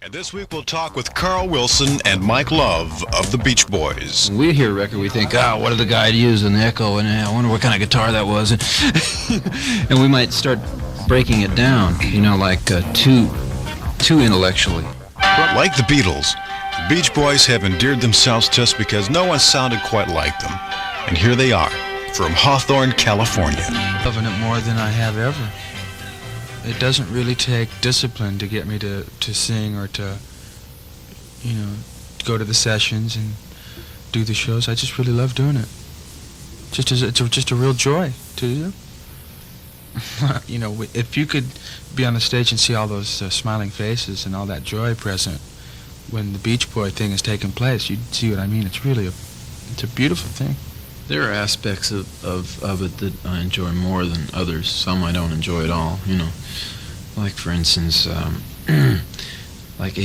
And this week we'll talk with Carl Wilson and Mike Love of the Beach Boys. When we hear a record, we think, what did the guy use in the echo? And I wonder what kind of guitar that was. And we might start breaking it down, like too intellectually. Like the Beatles, the Beach Boys have endeared themselves to us because no one sounded quite like them. And here they are, from Hawthorne, California. Loving it more than I have ever. It doesn't really take discipline to get me to sing or to, go to the sessions and do the shows. I just really love doing it. It's just a real joy to do. If you could be on the stage and see all those smiling faces and all that joy present when the Beach Boy thing is taking place, you'd see what I mean. It's really it's a beautiful thing. There are aspects of it that I enjoy more than others. Some I don't enjoy at all, Like, for instance, like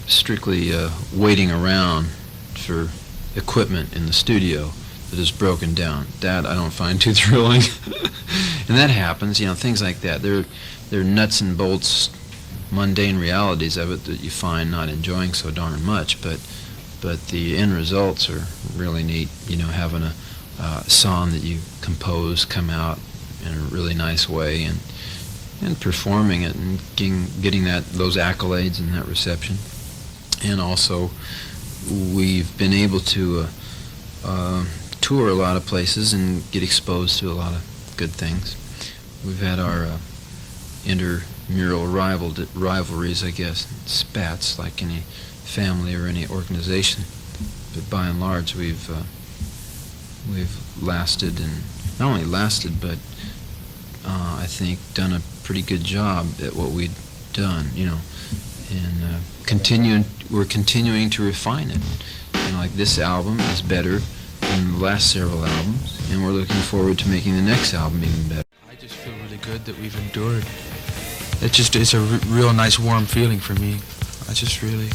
strictly waiting around for equipment in the studio that is broken down. That I don't find too thrilling. And that happens, things like that. They're nuts and bolts, mundane realities of it that you find not enjoying so darn much, but the end results are really neat, having a song that you compose come out in a really nice way and performing it and getting those accolades and that reception. And also, we've been able to tour a lot of places and get exposed to a lot of good things. We've had our intramural rivalries, I guess, spats like any family or any organization. But by and large, we've lasted, and not only lasted, but I think done a pretty good job at what we'd done, and we're continuing to refine it. Like this album is better than the last several albums, and we're looking forward to making the next album even better. I just feel really good that we've endured. It's a real nice warm feeling for me. I just really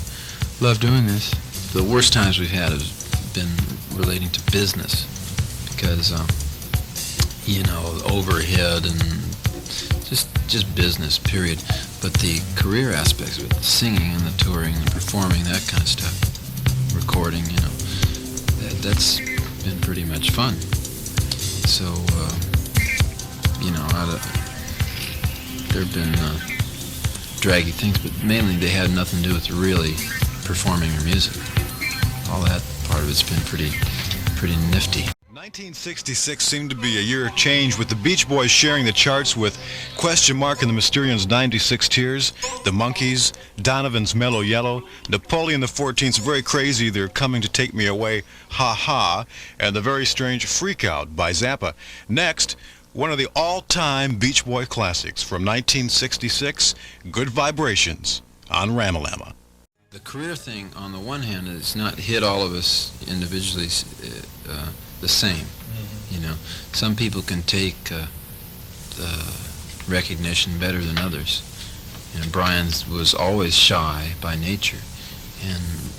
love doing this. The worst times we've had have been relating to business, because overhead and just business, period. But the career aspects of it, the singing and the touring and the performing, that kind of stuff, recording, that's been pretty much fun. So, there have been draggy things, but mainly they had nothing to do with really performing your music. All that part of it's been pretty nifty. 1966 seemed to be a year of change, with the Beach Boys sharing the charts with Question Mark and the Mysterians' 96 Tears, the Monkees, Donovan's Mellow Yellow, Napoleon XIV's Very Crazy, They're Coming to Take Me Away, Ha Ha, and the very strange Freak Out by Zappa. Next, one of the all-time Beach Boy classics from 1966, Good Vibrations on Rama Lama. The career thing, on the one hand, has not hit all of us individually the same. Mm-hmm. Some people can take the recognition better than others. Brian was always shy by nature, and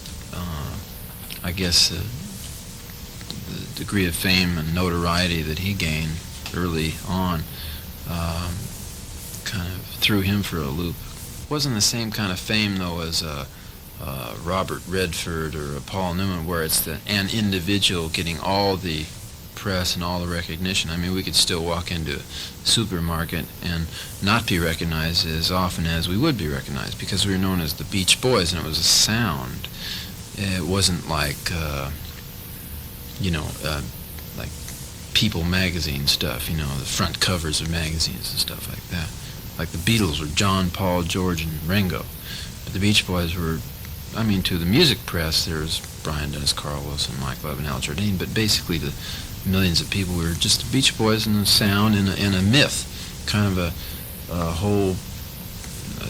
I guess the degree of fame and notoriety that he gained early on kind of threw him for a loop. It wasn't the same kind of fame, though, as Robert Redford or Paul Newman, where it's an individual getting all the press and all the recognition. I mean, we could still walk into a supermarket and not be recognized as often as we would be recognized, because we were known as the Beach Boys, and it was a sound. It wasn't like, like People magazine stuff, the front covers of magazines and stuff like that. Like the Beatles were John, Paul, George, and Ringo. But the Beach Boys were, to the music press, there was Brian, Dennis, Carl Wilson, Mike Love, and Al Jardine, but basically the millions of people were just the Beach Boys and a sound and a myth, kind of a whole,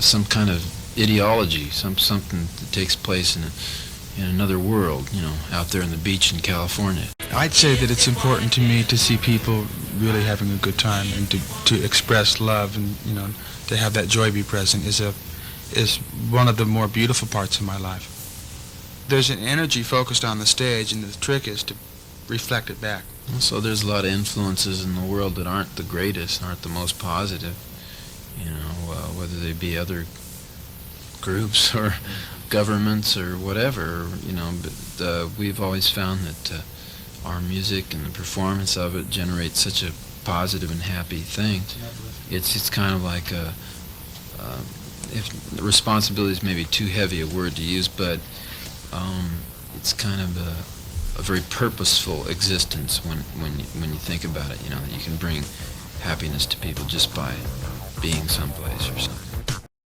some kind of ideology, something that takes place in another world, out there on the beach in California. I'd say that it's important to me to see people really having a good time, and to express love, and to have that joy be present is one of the more beautiful parts of my life. There's an energy focused on the stage, and the trick is to reflect it back. So there's a lot of influences in the world that aren't the greatest, aren't the most positive, whether they be other groups or governments or whatever, you know. But we've always found that our music and the performance of it generates such a positive and happy thing. It's kind of like if responsibility is maybe too heavy a word to use, but it's kind of a very purposeful existence when you think about it. You know, that you can bring happiness to people just by being someplace or something.